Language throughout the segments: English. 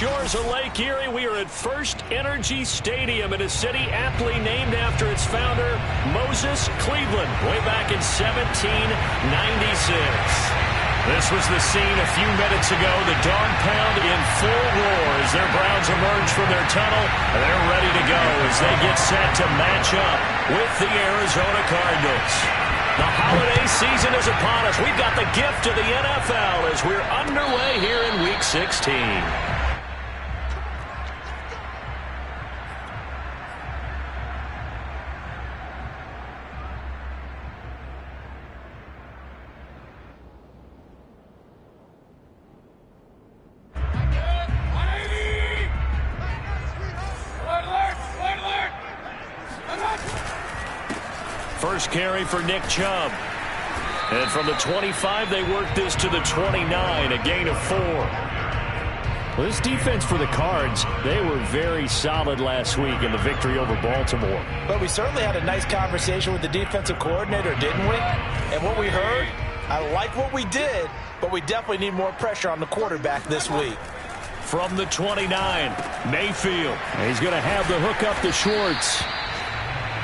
shores of Lake Erie, we are at First Energy Stadium in a city aptly named after its founder, Moses Cleveland, way back in 1796. This was the scene a few minutes ago. The dog pound in full roar as their Browns emerge from their tunnel. And they're ready to go as they get set to match up with the Arizona Cardinals. The holiday season is upon us. We've got the gift of the NFL as we're underway here in Week 16. First carry for Nick Chubb. And from the 25, they work this to the 29, a gain of 4. Well, this defense for the Cards, they were very solid last week in the victory over Baltimore. But we certainly had a nice conversation with the defensive coordinator, didn't we? And what we heard, I like what we did, but we definitely need more pressure on the quarterback this week. From the 29, Mayfield. He's going to have the hook up to Schwartz.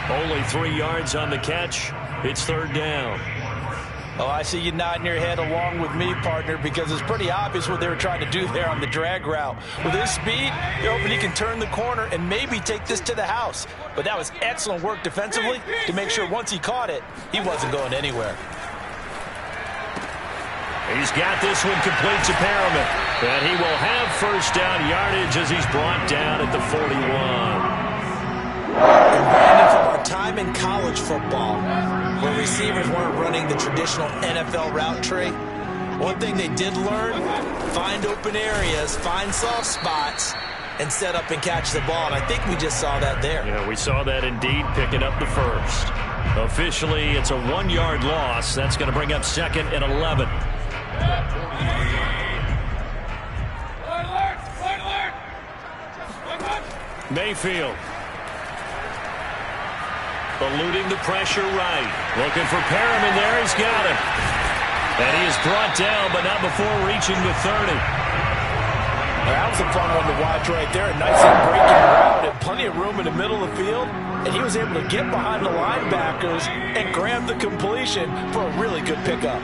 Only 3 yards on the catch. It's third down. Oh, I see you nodding your head along with me, partner, because it's pretty obvious what they were trying to do there on the drag route. With his speed, you're hoping he can turn the corner and maybe take this to the house. But that was excellent work defensively to make sure once he caught it, he wasn't going anywhere. He's got this one complete to Perriman. And he will have first down yardage as he's brought down at the 41. And Brandon, from our time in college football, where receivers weren't running the traditional NFL route tree, one thing they did learn, find open areas, find soft spots, and set up and catch the ball. And I think we just saw that there. Yeah, we saw that indeed, picking up the first. Officially, it's a 1-yard loss. That's going to bring up second and 11. Mayfield. Eluding the pressure right. Looking for Perriman there. He's got him. And he is brought down, but not before reaching the 30. That was a fun one to watch right there. A nice breaking route and plenty of room in the middle of the field. And he was able to get behind the linebackers and grab the completion for a really good pickup.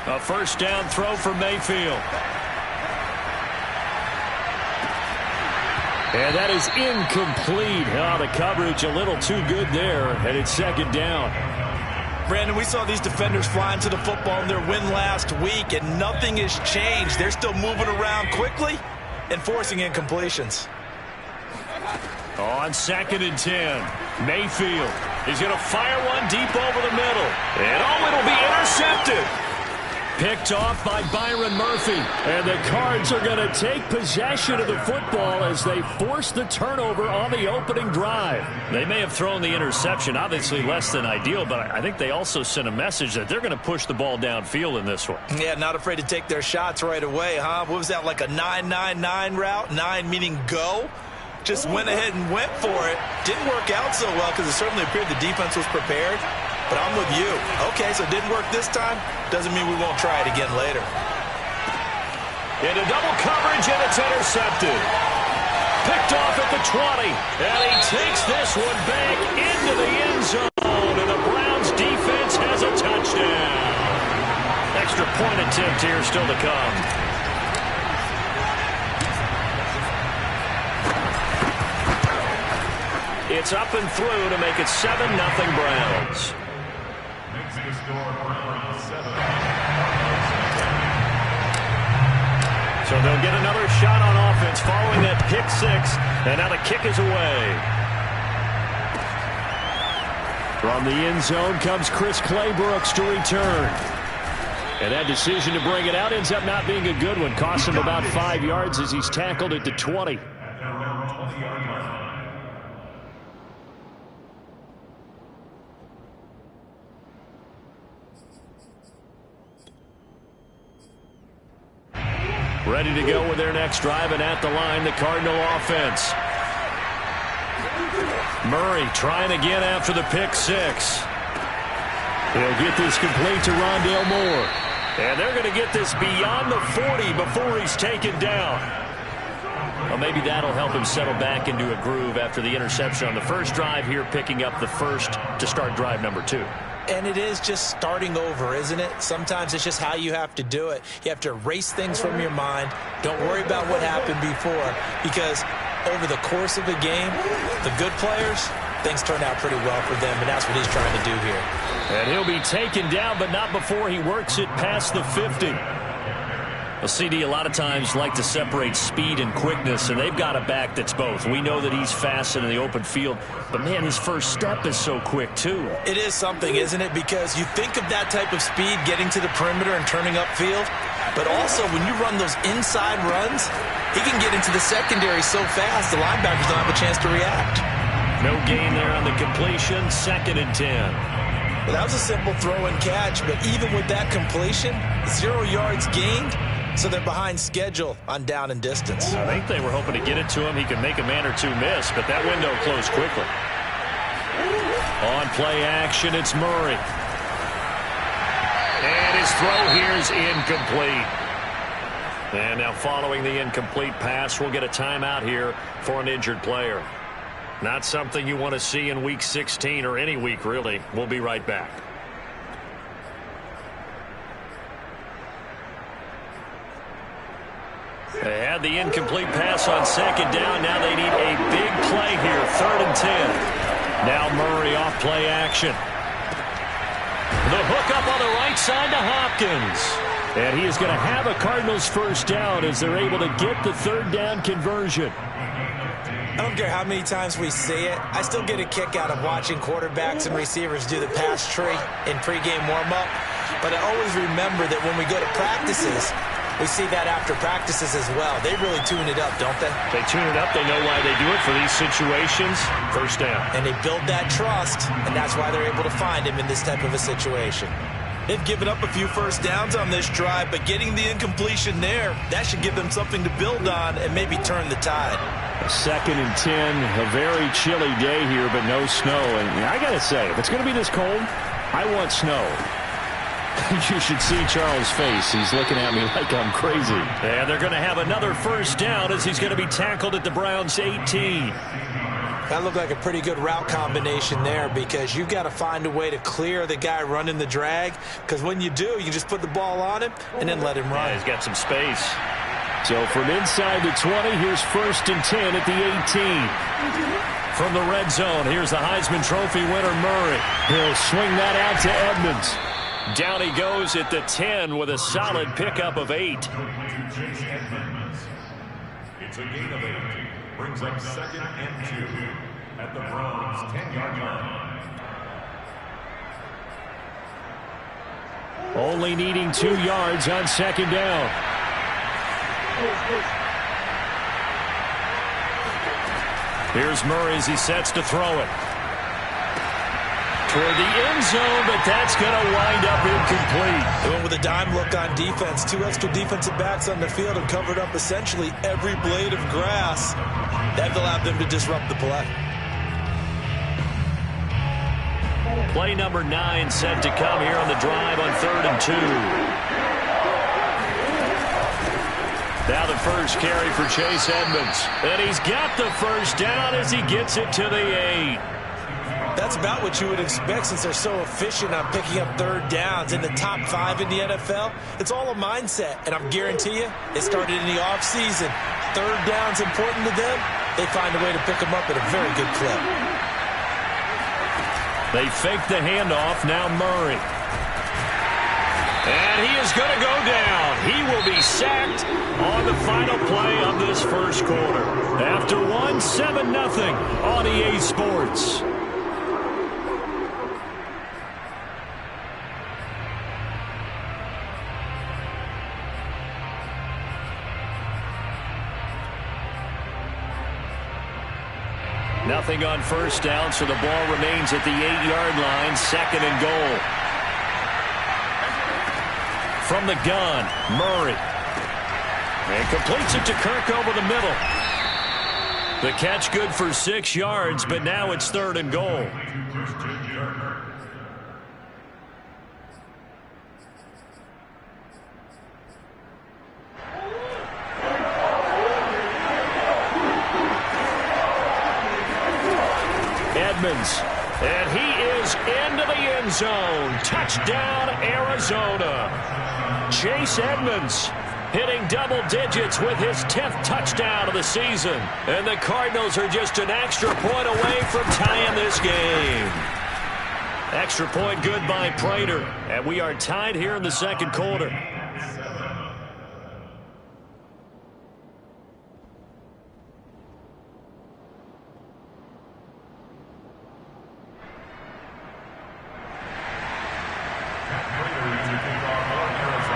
A first down throw for Mayfield. And that is incomplete. Oh, the coverage a little too good there, and it's second down. Brandon, we saw these defenders flying to the football in their win last week, and nothing has changed. They're still moving around quickly and forcing incompletions. On second and 10, Mayfield is going to fire one deep over the middle. And it'll be intercepted. Picked off by Byron Murphy. And the Cards are going to take possession of the football as they force the turnover on the opening drive. They may have thrown the interception, obviously less than ideal, but I think they also sent a message that they're going to push the ball downfield in this one. Yeah, not afraid to take their shots right away, huh? What was that, like a 9-9-9 route? 9 meaning go? Just went ahead and went for it. Didn't work out so well because it certainly appeared the defense was prepared. But I'm with you. Okay, so it didn't work this time. Doesn't mean we won't try it again later. Into double coverage, and it's intercepted. Picked off at the 20. And he takes this one back into the end zone. And the Browns defense has a touchdown. Extra point attempt here still to come. It's up and through to make it 7-0 Browns. So they'll get another shot on offense following that pick six. And now the kick is away. From the end zone comes Chris Claybrooks to return. And that decision to bring it out ends up not being a good one. Costs him about 5 yards as he's tackled at the 20. Ready to go with their next drive, and at the line, the Cardinal offense. Murray trying again after the pick six. He'll get this complete to Rondale Moore. And they're going to get this beyond the 40 before he's taken down. Well, maybe that'll help him settle back into a groove after the interception on the first drive here, picking up the first to start drive number 2. And it is just starting over, isn't it? Sometimes it's just how you have to do it. You have to erase things from your mind. Don't worry about what happened before, because over the course of a game, the good players, things turn out pretty well for them, and that's what he's trying to do here. And he'll be taken down, but not before he works it past the 50. Well, CD, a lot of times like to separate speed and quickness, and they've got a back that's both. We know that he's fast in the open field, but, man, his first step is so quick, too. It is something, isn't it? Because you think of that type of speed getting to the perimeter and turning upfield, but also when you run those inside runs, he can get into the secondary so fast the linebackers don't have a chance to react. No gain there on the completion, 2nd and 10. Well, that was a simple throw and catch, but even with that completion, 0 yards gained, so they're behind schedule on down and distance. I think they were hoping to get it to him. He could make a man or two miss, but that window closed quickly. On play action, it's Murray. And his throw here is incomplete. And now following the incomplete pass, we'll get a timeout here for an injured player. Not something you want to see in Week 16 or any week, really. We'll be right back. They had the incomplete pass on 2nd down. Now they need a big play here, 3rd and 10. Now Murray off play action. The hook up on the right side to Hopkins. And he is going to have a Cardinals first down as they're able to get the 3rd down conversion. I don't care how many times we see it. I still get a kick out of watching quarterbacks and receivers do the pass tree in pregame warm-up. But I always remember that when we go to practices, we see that after practices as well. They really tune it up, don't they? They tune it up. They know why they do it for these situations. First down. And they build that trust, and that's why they're able to find him in this type of a situation. They've given up a few first downs on this drive, but getting the incompletion there, that should give them something to build on and maybe turn the tide. 2nd and 10, a very chilly day here, but no snow. And I got to say, if it's going to be this cold, I want snow. You should see Charles' face. He's looking at me like I'm crazy. And they're going to have another first down as he's going to be tackled at the Browns' 18. That looked like a pretty good route combination there, because you've got to find a way to clear the guy running the drag, because when you do, you can just put the ball on him and then let him run. Yeah, he's got some space. So from inside the 20, here's 1st and 10 at the 18. From the red zone, here's the Heisman Trophy winner, Murray. He'll swing that out to Edmonds. Down he goes at the 10 with a solid pickup of 8. It's a gain of 8. Brings up 2nd and 2 at the Browns' 10-yard line. Only needing 2 yards on 2nd down. Here's Murray as he sets to throw it. Toward the end zone, but that's going to wind up incomplete. They went with a dime look on defense. 2 extra defensive backs on the field and covered up essentially every blade of grass. That allowed them to disrupt the play. Play number 9 set to come here on the drive on 3rd and 2. Now the first carry for Chase Edmonds. And he's got the first down as he gets it to the 8. That's about what you would expect, since they're so efficient on picking up 3rd downs in the top 5 in the NFL. It's all a mindset, and I'm guarantee you, it started in the offseason. 3rd down's important to them. They find a way to pick them up at a very good clip. They fake the handoff. Now Murray. And he is going to go down. He will be sacked on the final play of this first quarter. After 7-0 on EA Sports. Nothing on first down, so the ball remains at the 8-yard line, 2nd and goal. From the gun, Murray. And completes it to Kirk over the middle. The catch good for 6 yards, but now it's 3rd and goal. Edmonds. And he is into the end zone. Touchdown, Arizona. Chase Edmonds hitting double digits with his 10th touchdown of the season. And the Cardinals are just an extra point away from tying this game. Extra point good by Prater. And we are tied here in the second quarter.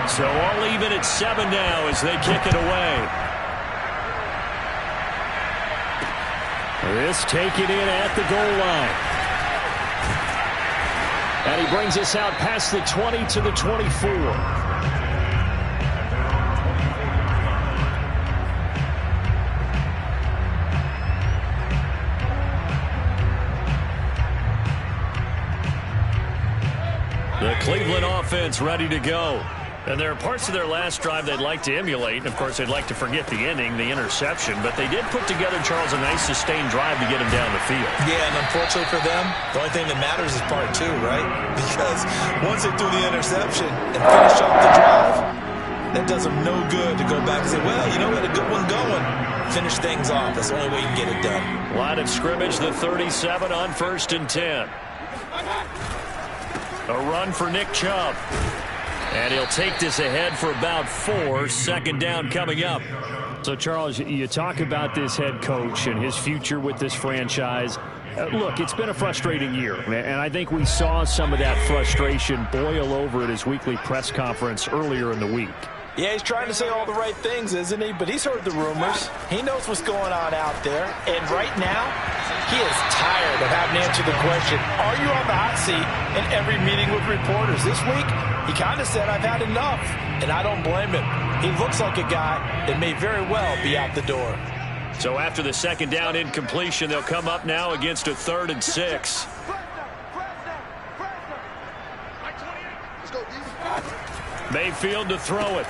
So all even at 7 now as they kick it away. This taken in at the goal line. And he brings us out past the 20 to the 24. The Cleveland offense ready to go. And there are parts of their last drive they'd like to emulate. And, of course, they'd like to forget the ending, the interception. But they did put together, Charles, a nice sustained drive to get him down the field. Yeah, and unfortunately for them, the only thing that matters is part 2, right? Because once they threw the interception and finished off the drive, that does them no good to go back and say, well, you know, we had a good one going. Finish things off. That's the only way you can get it done. Line of scrimmage, the 37 on 1st and 10. A run for Nick Chubb. And he'll take this ahead for about 4. Second down coming up. So, Charles, you talk about this head coach and his future with this franchise. Look, it's been a frustrating year, and I think we saw some of that frustration boil over at his weekly press conference earlier in the week. Yeah, he's trying to say all the right things, isn't he? But he's heard the rumors. He knows what's going on out there. And right now, he is tired of having to answer the question, are you on the hot seat in every meeting with reporters? This week, he kind of said, I've had enough. And I don't blame him. He looks like a guy that may very well be out the door. So after the second down incompletion, they'll come up now against a 3rd and 6. Mayfield to throw it.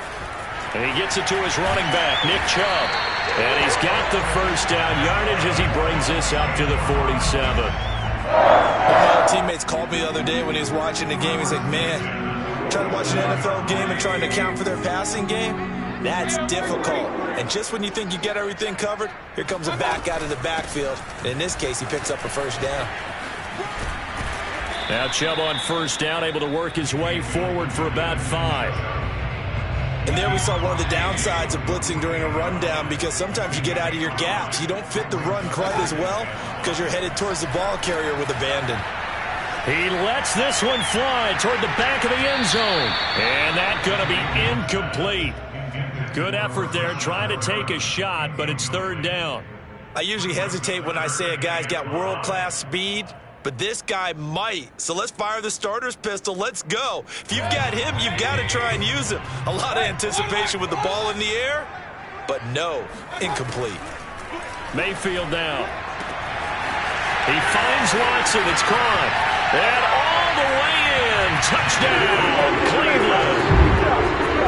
And he gets it to his running back, Nick Chubb. And he's got the first down yardage as he brings this up to the 47. My teammates called me the other day when he was watching the game. He's like, man, trying to watch an NFL game and trying to account for their passing game, that's difficult. And just when you think you get everything covered, here comes a back out of the backfield. And in this case, he picks up a first down. Now Chubb on first down, able to work his way forward for about 5. And there we saw one of the downsides of blitzing during a rundown, because sometimes you get out of your gaps. You don't fit the run quite as well because you're headed towards the ball carrier with abandon. He lets this one fly toward the back of the end zone. And that's going to be incomplete. Good effort there trying to take a shot, but it's 3rd down. I usually hesitate when I say a guy's got world-class speed, but this guy might. So let's fire the starter's pistol. Let's go. If you've got him, you've got to try and use him. A lot of anticipation with the ball in the air, but no, incomplete. Mayfield now. He finds Watson. It's caught. And all the way in. Touchdown, Cleveland.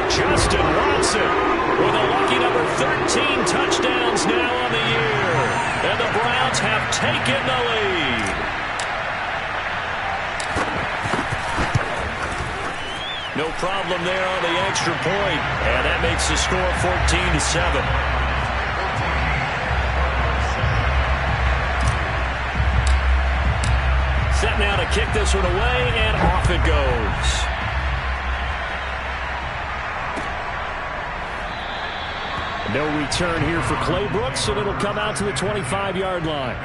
Justin Watson with a lucky number 13 touchdowns now on the year. And the Browns have taken the lead. No problem there on the extra point. And that makes the score 14-7. Set now to kick this one away, and off it goes. No return here for Clay Brooks, and it'll come out to the 25-yard line.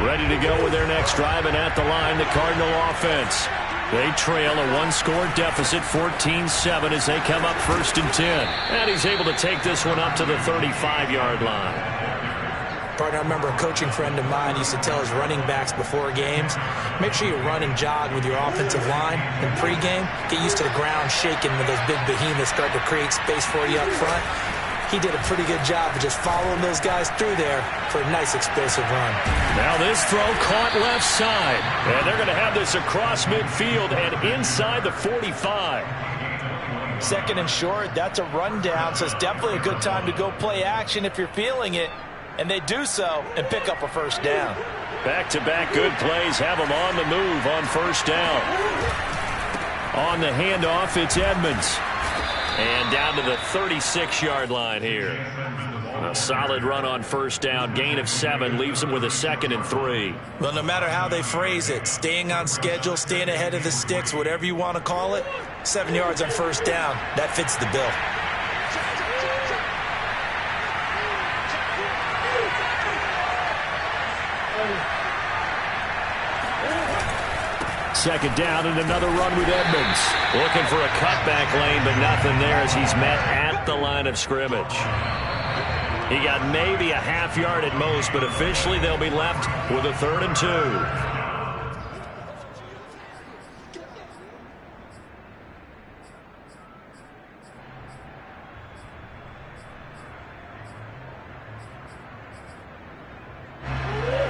Ready to go with their next drive, and at the line, the Cardinal offense. They trail a 1-score deficit, 14-7, as they come up 1st and 10. And he's able to take this one up to the 35-yard line. Partner, I remember a coaching friend of mine used to tell his running backs before games, make sure you run and jog with your offensive line. In pregame, get used to the ground shaking when those big behemoths start to create space for you up front. he did a pretty good job of just following those guys through there for a nice explosive run. Now this throw caught left side. And they're going to have this across midfield and inside the 45. Second and short, that's a rundown, so it's definitely a good time to go play action if you're feeling it. And they do so and pick up a first down. Back-to-back good plays have them on the move on first down. On the handoff, it's Edmonds. And down to the 36-yard line here. A solid run on first down. Gain of 7 leaves them with a 2nd and 3. Well, no matter how they phrase it, staying on schedule, staying ahead of the sticks, whatever you want to call it, 7 yards on first down, that fits the bill. Second down and another run with Edmonds. Looking for a cutback lane, but nothing there as he's met at the line of scrimmage. He got maybe a half yard at most, but officially they'll be left with a 3rd and 2.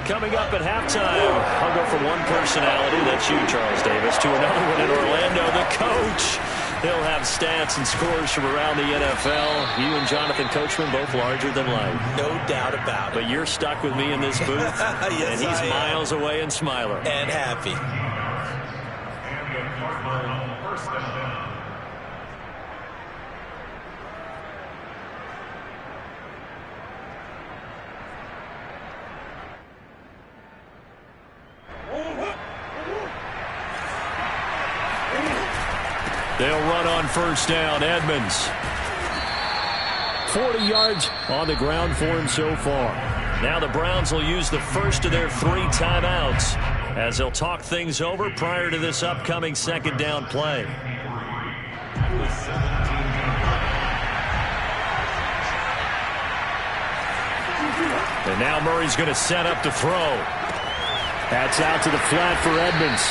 Coming up at halftime, I'll go from one personality, that's you, Charles Davis, to another one in Orlando, the coach. He'll have stats and scores from around the NFL. You and Jonathan Coachman both larger than life. No doubt about it. But you're stuck with me in this booth, yes, and he's miles away and smiling. And happy. And the Cardinal first down. They'll run on first down. Edmonds. 40 yards on the ground for him so far. Now the Browns will use the first of their 3 timeouts as they'll talk things over prior to this upcoming second down play. And now Murray's going to set up to throw. That's out to the flat for Edmonds.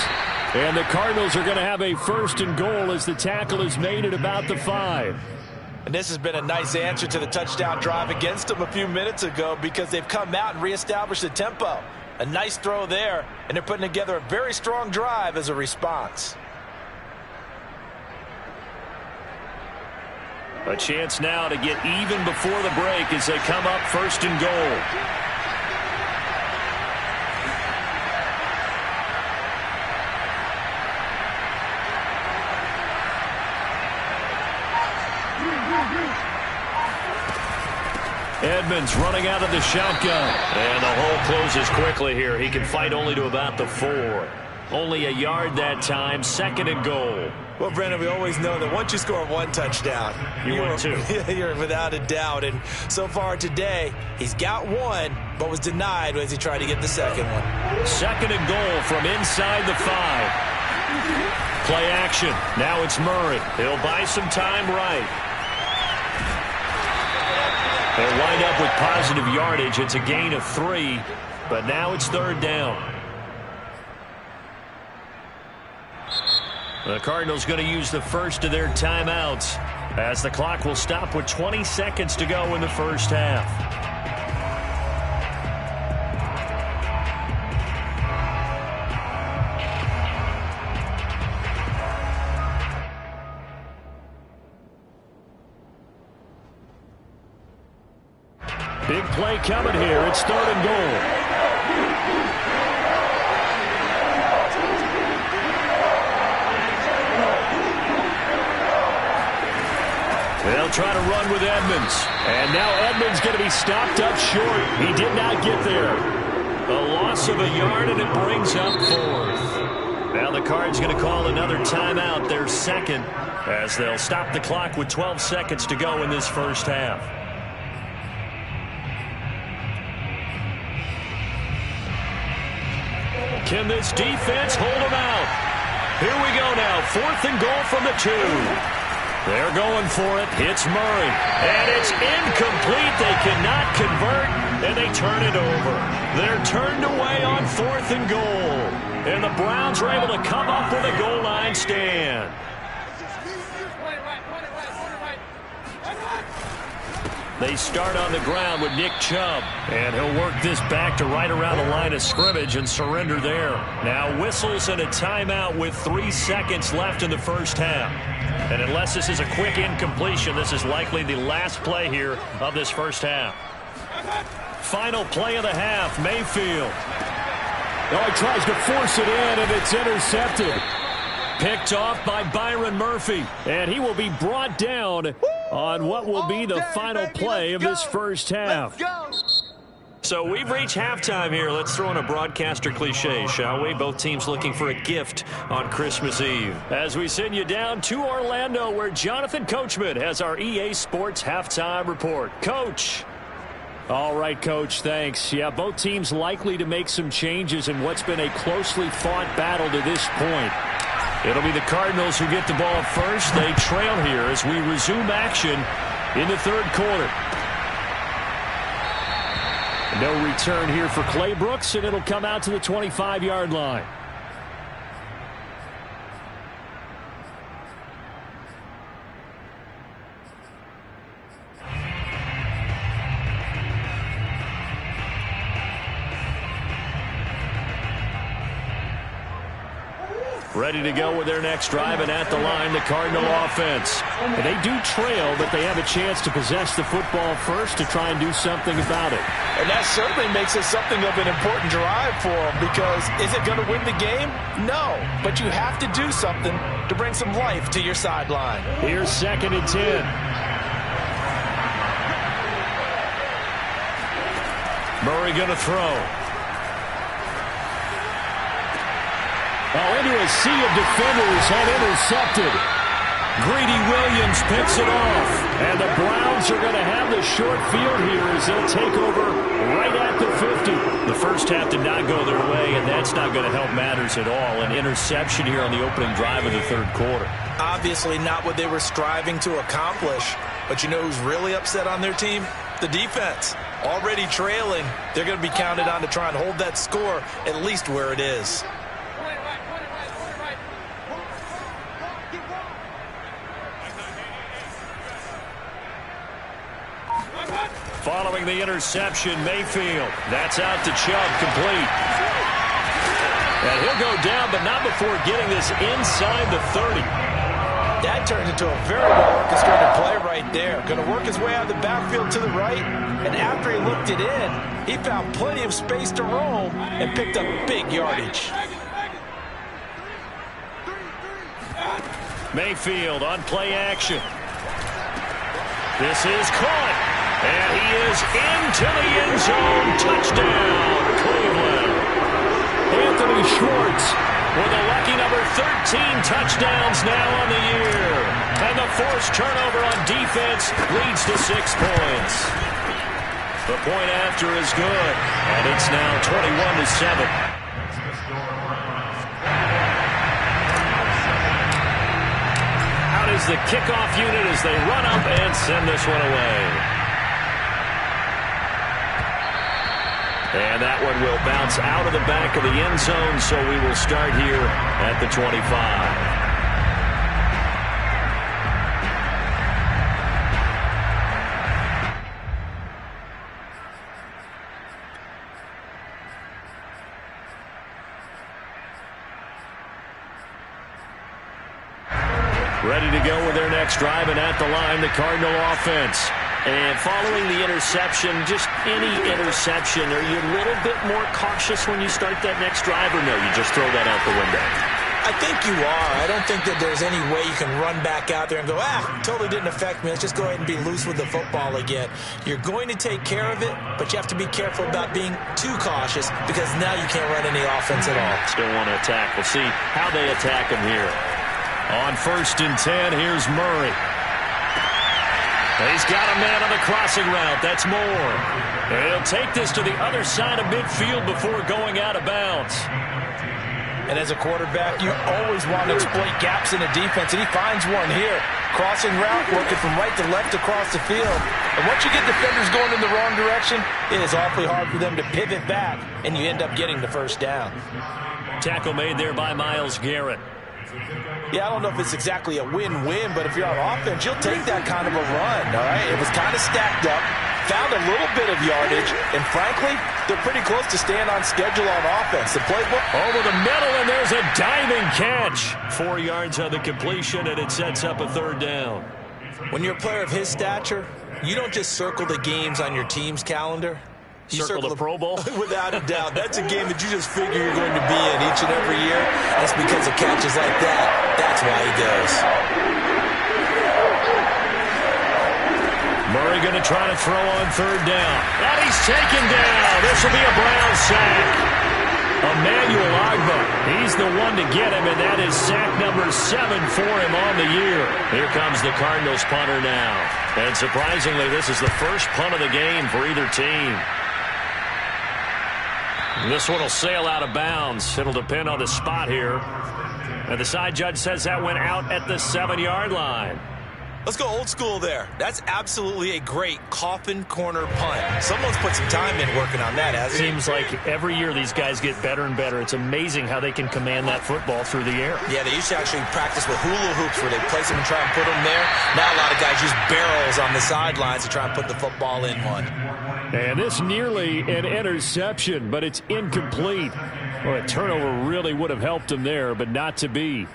And the Cardinals are going to have a 1st and goal as the tackle is made at about the 5. And this has been a nice answer to the touchdown drive against them a few minutes ago because they've come out and reestablished the tempo. A nice throw there, and they're putting together a very strong drive as a response. A chance now to get even before the break as they come up 1st and goal. Edmonds running out of the shotgun. And the hole closes quickly here. He can fight only to about the 4. Only a yard that time. 2nd and goal. Well, Brandon, we always know that once you score 1 touchdown, win 2. You're without a doubt. And so far today, he's got 1, but was denied as he tried to get the 2nd one. 2nd and goal from inside the 5. Play action. Now it's Murray. He'll buy some time right. They'll wind up with positive yardage. It's a gain of 3, but now it's 3rd down. The Cardinals going to use the first of their timeouts as the clock will stop with 20 seconds to go in the first half. Big play coming here. It's 3rd and goal. They'll try to run with Edmonds. And now Edmonds going to be stopped up short. He did not get there. A loss of a yard, and it brings up 4th. Now the Cards going to call another timeout, their 2nd, as they'll stop the clock with 12 seconds to go in this first half. Can this defense hold them out? Here we go now. 4th and goal from the 2. They're going for it. It's Murray. And it's incomplete. They cannot convert, and they turn it over. They're turned away on 4th and goal. And the Browns are able to come up with a goal line stand. They start on the ground with Nick Chubb. And he'll work this back to right around the line of scrimmage and surrender there. Now whistles and a timeout with 3 seconds left in the first half. And unless this is a quick incompletion, this is likely the last play here of this first half. Final play of the half, Mayfield. Oh, he tries to force it in, and it's intercepted. Picked off by Byron Murphy. And he will be brought down on what will be the final play of this first half. So we've reached halftime here. Let's throw in a broadcaster cliche, shall we? Both teams looking for a gift on Christmas Eve. As we send you down to Orlando, where Jonathan Coachman has our EA Sports halftime report. Coach. All right, Coach, thanks. Yeah, both teams likely to make some changes in what's been a closely fought battle to this point. It'll be the Cardinals who get the ball first. They trail here as we resume action in the third quarter. No return here for Clay Brooks, and it'll come out to the 25-yard line. Ready to go with their next drive, and at the line, the Cardinal offense. And they do trail, but they have a chance to possess the football first to try and do something about it. And that certainly makes it something of an important drive for them, because is it going to win the game? No, but you have to do something to bring some life to your sideline. Here's 2nd and 10. Murray going to throw. Oh, into a sea of defenders and intercepted. Greedy Williams picks it off. And the Browns are going to have the short field here as they'll take over right at the 50. The first half did not go their way, and that's not going to help matters at all. An interception here on the opening drive of the third quarter. Obviously not what they were striving to accomplish. But you know who's really upset on their team? The defense. Already trailing. They're going to be counted on to try and hold that score at least where it is. Following the interception, Mayfield. That's out to Chubb, complete. And he'll go down, but not before getting this inside the 30. That turned into a very well-orchestrated play right there. Going to work his way out of the backfield to the right, and after he looked it in, he found plenty of space to roam and picked up big yardage. Mayfield on play action. This is caught. And he is into the end zone. Touchdown, Cleveland. Anthony Schwartz with a lucky number 13 touchdowns now on the year. And the forced turnover on defense leads to 6 points. The point after is good. And it's now 21-7. Out is the kickoff unit as they run up and send this one away. And that one will bounce out of the back of the end zone, so we will start here at the 25. Ready to go with their next drive, and at the line, the Cardinal offense. And following the interception, just any interception, are you a little bit more cautious when you start that next drive, or no, you just throw that out the window? I think you are. I don't think that there's any way you can run back out there and go, totally didn't affect me. Let's just go ahead and be loose with the football again. You're going to take care of it, but you have to be careful about being too cautious, because now you can't run any offense at all. Still want to attack. We'll see how they attack him here. On 1st and 10, here's Murray. He's got a man on the crossing route. That's Moore. And he'll take this to the other side of midfield before going out of bounds. And as a quarterback, you always want to exploit gaps in the defense, and he finds one here. Crossing route, working from right to left across the field. And once you get defenders going in the wrong direction, it is awfully hard for them to pivot back, and you end up getting the first down. Tackle made there by Myles Garrett. Yeah, I don't know if it's exactly a win-win, but if you're on offense, you'll take that kind of a run, all right? It was kind of stacked up, found a little bit of yardage, and frankly, they're pretty close to staying on schedule on offense. The playbook over the middle, and there's a diving catch. 4 yards on the completion, and it sets up a third down. When you're a player of his stature, you don't just circle the games on your team's calendar. You circle the Pro Bowl? Without a doubt. That's a game that you just figure you're going to be in each and every year. That's because of catches like that. That's why he goes. Murray going to try to throw on third down. And he's taken down. This will be a Brown sack. Emmanuel Agba, he's the one to get him, and that is sack number 7 for him on the year. Here comes the Cardinals punter now. And surprisingly, this is the first punt of the game for either team. This one will sail out of bounds. It'll depend on the spot here. And the side judge says that went out at the 7-yard line. Let's go old school there. That's absolutely a great coffin corner punt. Someone's put some time in working on that, hasn't he? Seems like every year these guys get better and better. It's amazing how they can command that football through the air. Yeah, they used to actually practice with hula hoops where they place them and try and put them there. Now a lot of guys use barrels on the sidelines to try and put the football in one. And this nearly an interception, but it's incomplete. Well, a turnover really would have helped him there, but not to be.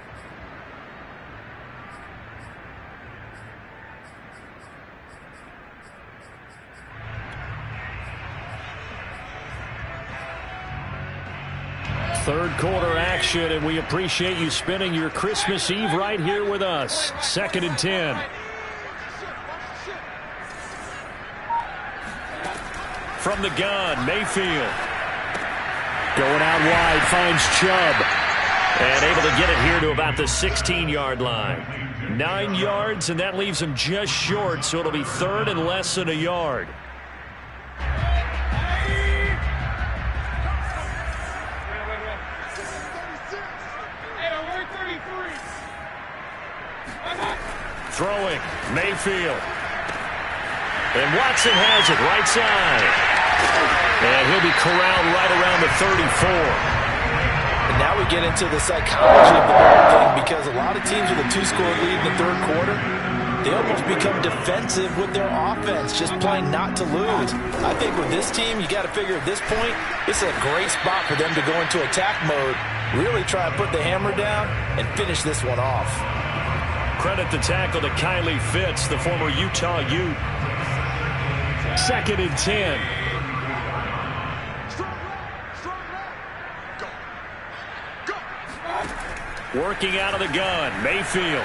Third quarter action, and we appreciate you spending your Christmas Eve right here with us. 2nd and 10. From the gun, Mayfield. Going out wide, finds Chubb. And able to get it here to about the 16-yard line. 9 yards, and that leaves him just short, so it'll be 3rd and less than a yard. Throwing, Mayfield. And Watson has it right side. And he'll be corralled right around the 34. And now we get into the psychology of the ball game, because a lot of teams with a 2-score lead in the third quarter, they almost become defensive with their offense, just playing not to lose. I think with this team, you got to figure at this point, this is a great spot for them to go into attack mode, really try and put the hammer down and finish this one off. Credit the tackle to Kylie Fitz, the former Utah Ute. 2nd and 10. Working out of the gun, Mayfield.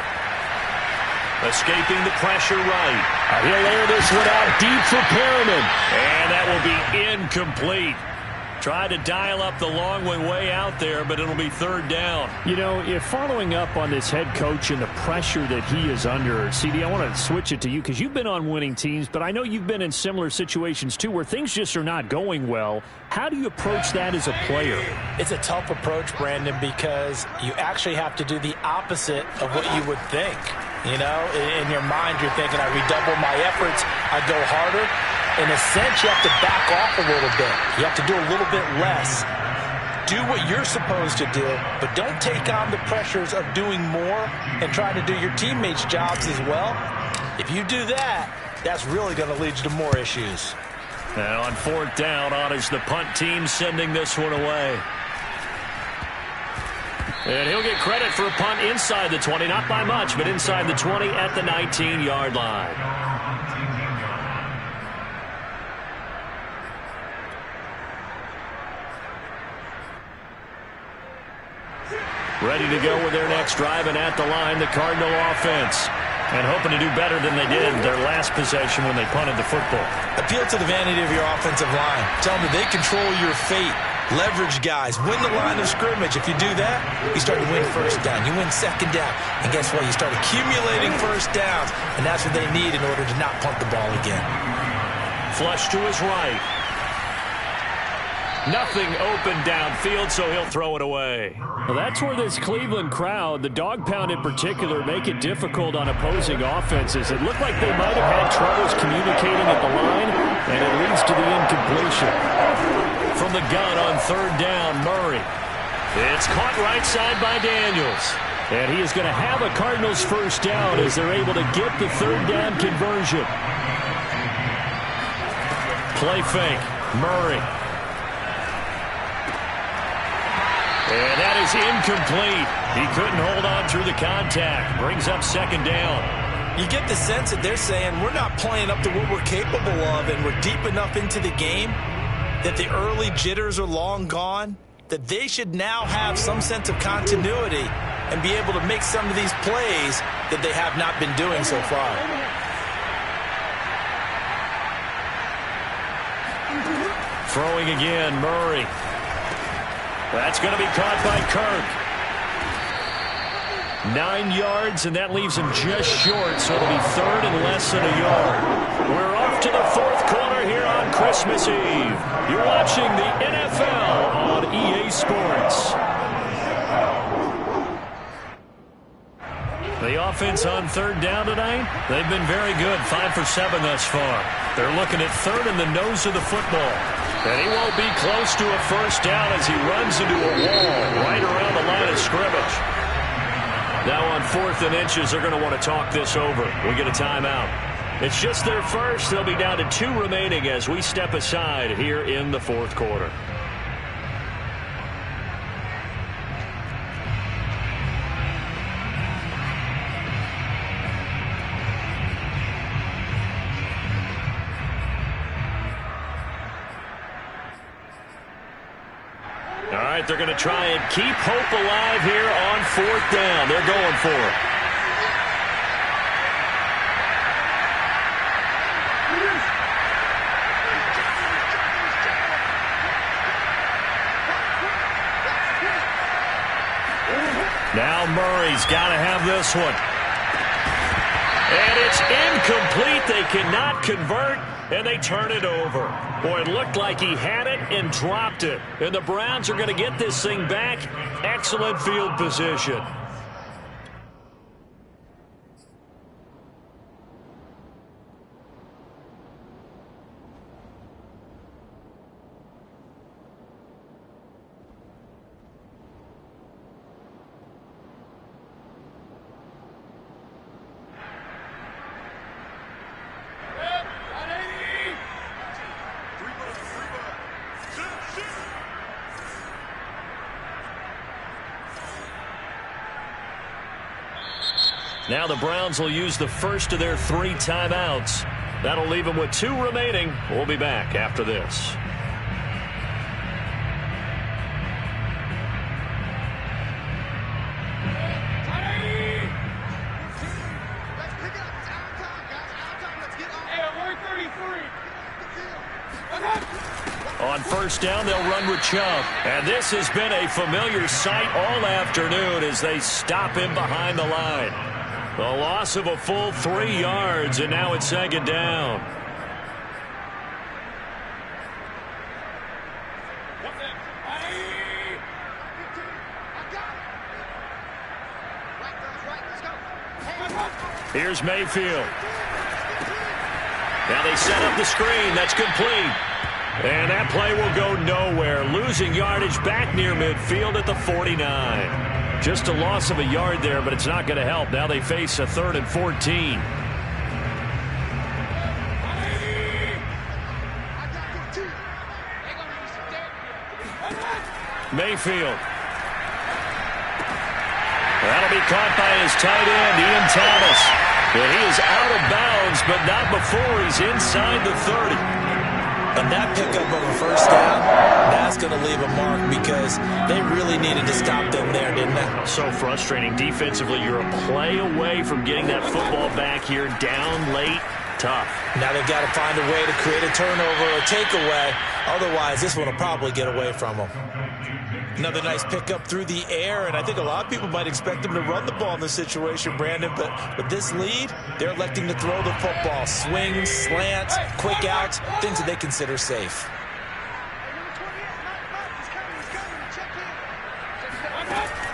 Escaping the pressure right. He'll air this one out deep for Perriman. And that will be incomplete. Tried to dial up the long way out there, but it'll be 3rd down. You know, if following up on this head coach and the pressure that he is under, CD, I want to switch it to you because you've been on winning teams, but I know you've been in similar situations too where things just are not going well. How do you approach that as a player? It's a tough approach, Brandon, because you actually have to do the opposite of what you would think. You know, in your mind, you're thinking, I redouble my efforts, I go harder. In a sense, you have to back off a little bit. You have to do a little bit less. Do what you're supposed to do, but don't take on the pressures of doing more and trying to do your teammates' jobs as well. If you do that, that's really going to lead you to more issues. Now on 4th down, honors the punt team sending this one away. And he'll get credit for a punt inside the 20, not by much, but inside the 20 at the 19-yard line. Ready to go with their next drive, and at the line, the Cardinal offense. And hoping to do better than they did in their last possession when they punted the football. Appeal to the vanity of your offensive line. Tell them that they control your fate. Leverage guys. Win the line of scrimmage. If you do that, you start to win 1st down. You win 2nd down. And guess what? You start accumulating 1st downs. And that's what they need in order to not punt the ball again. Flush to his right. Nothing open downfield, so he'll throw it away. Well, that's where this Cleveland crowd, the dog pound in particular, make it difficult on opposing offenses. It looked like they might have had troubles communicating at the line, and it leads to the incompletion. From the gun on 3rd down, Murray. It's caught right side by Daniels. And he is going to have a Cardinals first down as they're able to get the third down conversion. Play fake. Murray. And that is incomplete. He couldn't hold on through the contact. Brings up second down. You get the sense that they're saying we're not playing up to what we're capable of, and we're deep enough into the game that the early jitters are long gone, that they should now have some sense of continuity and be able to make some of these plays that they have not been doing so far. Throwing again, Murray. That's going to be caught by Kirk. 9 yards, and that leaves him just short, so it'll be third and less than a yard. We're off to the fourth quarter here on Christmas Eve. You're watching the NFL on EA Sports. The offense on third down tonight, they've been very good, 5 for 7 thus far. They're looking at third in the nose of the football. And he won't be close to a first down as he runs into a wall right around the line of scrimmage. Now on 4th and inches, they're going to want to talk this over. We get a timeout. It's just their first. They'll be down to 2 remaining as we step aside here in the fourth quarter. All right, they're going to try and keep hope alive here on 4th down. They're going for it. Now Murray's got to have this one. And it's incomplete. They cannot convert, and they turn it over. Boy, it looked like he had it and dropped it. And the Browns are going to get this thing back. Excellent field position. Now the Browns will use the first of their 3 timeouts. That'll leave them with 2 remaining. We'll be back after this. On first down, they'll run with Chubb. And this has been a familiar sight all afternoon as they stop him behind the line. The loss of a full 3 yards, and now it's second down. Here's Mayfield. Now they set up the screen. That's complete. And that play will go nowhere. Losing yardage back near midfield at the 49. Just a loss of a yard there, but it's not going to help. Now they face a 3rd and 14. Mayfield. That'll be caught by his tight end, Ian Thomas. And he is out of bounds, but not before he's inside the 30. And that pickup of a first down, that's going to leave a mark because they really needed to stop them there, didn't they? So frustrating. Defensively, you're a play away from getting that football back here. Down late, tough. Now they've got to find a way to create a turnover or a takeaway. Otherwise, this one will probably get away from them. Another nice pickup through the air, and I think a lot of people might expect them to run the ball in this situation, Brandon, but with this lead, they're electing to throw the football. Swings, slants, quick outs, things that they consider safe.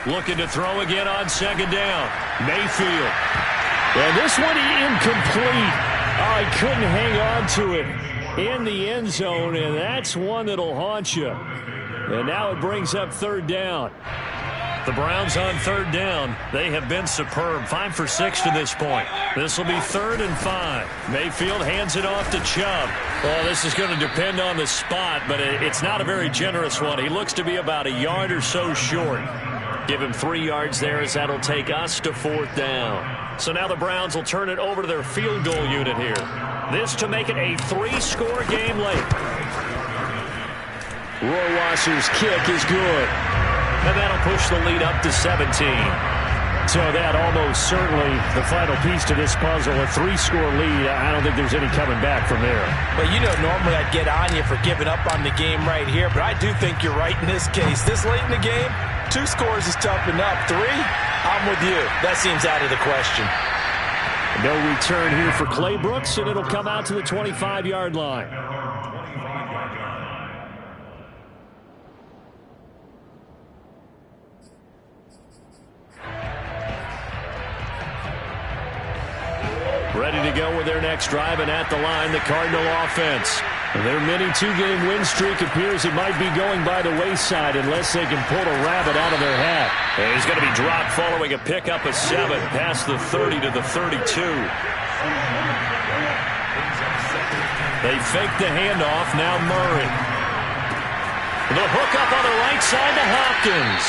Looking to throw again on second down. Mayfield. And this one incomplete. Oh, he couldn't hang on to it in the end zone, and that's one that'll haunt you. And now it brings up third down. The Browns on third down. They have been superb. 5 for 6 to this point. This will be 3rd and 5. Mayfield hands it off to Chubb. Well, this is going to depend on the spot, but it's not a very generous one. He looks to be about a yard or so short. Give him 3 yards there as that'll take us to 4th down. So now the Browns will turn it over to their field goal unit here. This to make it a 3-score game late. Rohrwasser's kick is good. And that'll push the lead up to 17. So that almost certainly the final piece to this puzzle, a 3-score lead. I don't think there's any coming back from there. Well, you know, normally I'd get on you for giving up on the game right here, but I do think you're right in this case. This late in the game, 2 scores is tough enough. 3, I'm with you. That seems out of the question. No return here for Clay Brooks, and it'll come out to the 25-yard line. Ready to go with their next drive, and at the line, the Cardinal offense. Their mini 2-game win streak appears it might be going by the wayside unless they can pull a rabbit out of their hat. And he's going to be dropped following a pickup of 7 past the 30 to the 32. They fake the handoff. Now Murray. The hook up on the right side to Hopkins.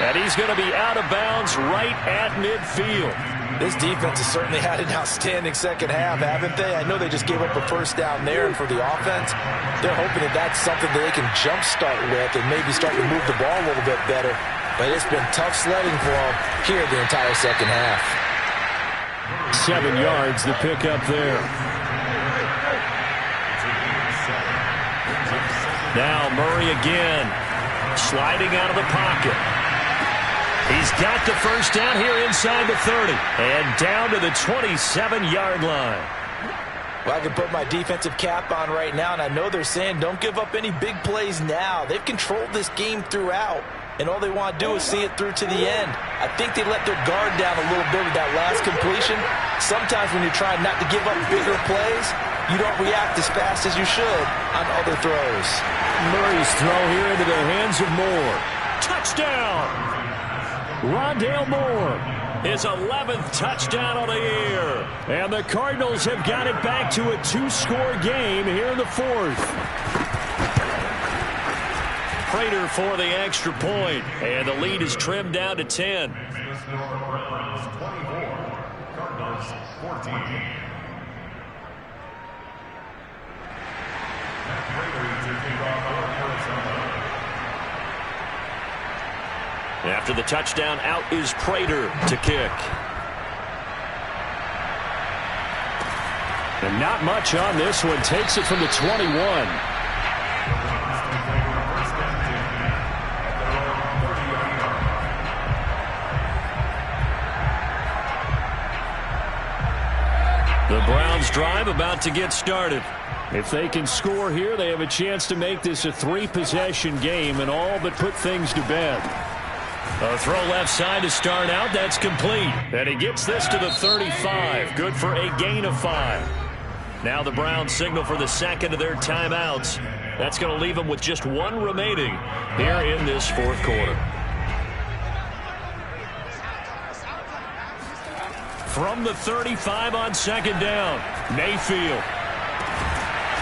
And he's going to be out of bounds right at midfield. This defense has certainly had an outstanding second half, haven't they? I know they just gave up a first down there, and for the offense, they're hoping that that's something that they can jumpstart with and maybe start to move the ball a little bit better. But it's been tough sledding for them here the entire second half. 7 yards, the pickup there. Now Murray again, sliding out of the pocket. He's got the first down here inside the 30 and down to the 27-yard line. Well, I can put my defensive cap on right now, and I know they're saying don't give up any big plays now. They've controlled this game throughout, and all they want to do is see it through to the end. I think they let their guard down a little bit with that last completion. Sometimes when you're trying not to give up bigger plays, you don't react as fast as you should on other throws. Murray's throw here into the hands of Moore. Touchdown! Rondale Moore, his 11th touchdown on the year. And the Cardinals have got it back to a 2-score game here in the 4th. Prater for the extra point, and the lead is trimmed down to 10. Cardinals 14. After the touchdown, out is Prater to kick. And not much on this one. Takes it from the 21. The Browns drive about to get started. If they can score here, they have a chance to make this a 3-possession game and all but put things to bed. A throw left side to start out. That's complete. And he gets this to the 35. Good for a gain of 5. Now the Browns signal for the second of their timeouts. That's going to leave them with just 1 remaining here in this 4th quarter. From the 35 on second down, Mayfield.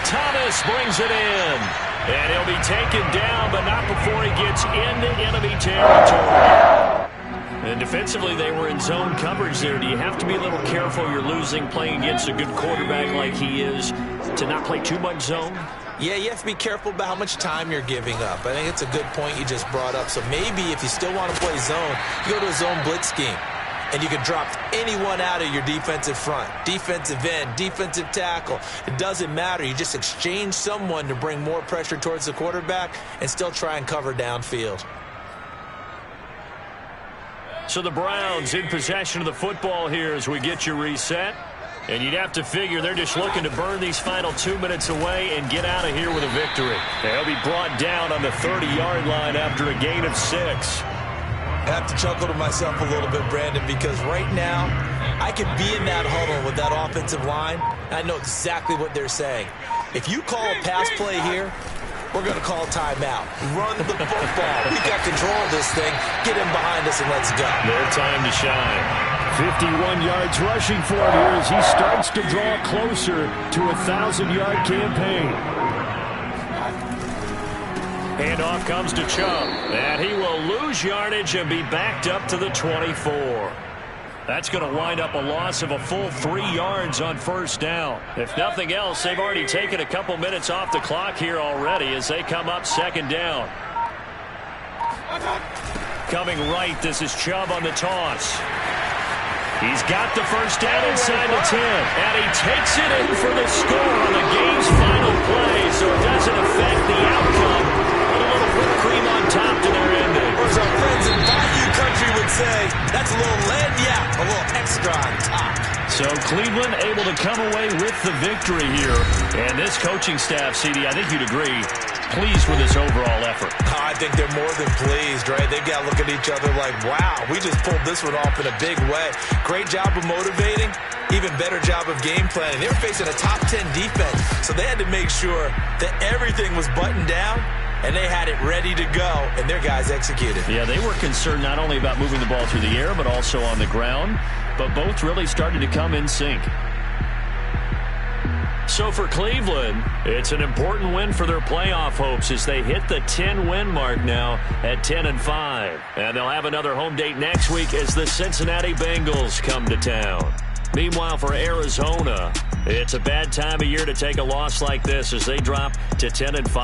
Thomas brings it in. And he'll be taken down, but not before he gets into enemy territory. And defensively, they were in zone coverage there. Do you have to be a little careful? You're losing, playing against a good quarterback like he is, to not play too much zone? Yeah, you have to be careful about how much time you're giving up. I think it's a good point you just brought up. So maybe if you still want to play zone, you go to a zone blitz scheme. And you can drop anyone out of your defensive front, defensive end, defensive tackle. It doesn't matter. You just exchange someone to bring more pressure towards the quarterback and still try and cover downfield. So the Browns in possession of the football here as we get you reset. And you'd have to figure they're just looking to burn these final 2 minutes away and get out of here with a victory. They'll be brought down on the 30-yard line after a gain of 6. I have to chuckle to myself a little bit, Brandon, because right now I could be in that huddle with that offensive line, and I know exactly what they're saying. If you call a pass play here, we're going to call timeout. Run the football. We've got control of this thing. Get him behind us and let's go. Their time to shine. 51 yards rushing for him here as he starts to draw closer to a 1,000-yard campaign. Handoff comes to Chubb, and he will lose yardage and be backed up to the 24. That's going to wind up a loss of a full 3 yards on first down. If nothing else, they've already taken a couple minutes off the clock here already as they come up second down. Coming right, this is Chubb on the toss. He's got the first down inside the 10, and he takes it in for the score on the game's final play, so it doesn't affect the outcome. Put a little whipped cream on top to their ending. Or as our friends in Bayou Country would say, that's a little lagniappe, a little extra on top. So Cleveland able to come away with the victory here. And this coaching staff, CD, I think you'd agree, pleased with this overall effort. I think they're more than pleased, right? They've got to look at each other like, wow, we just pulled this one off in a big way. Great job of motivating, even better job of game planning. They were facing a top 10 defense, so they had to make sure that everything was buttoned down, and they had it ready to go, and their guys executed. Yeah, they were concerned not only about moving the ball through the air, but also on the ground, but both really started to come in sync. So for Cleveland, it's an important win for their playoff hopes as they hit the 10-win mark now at 10-5. And they'll have another home date next week as the Cincinnati Bengals come to town. Meanwhile, for Arizona, it's a bad time of year to take a loss like this as they drop to 10-5.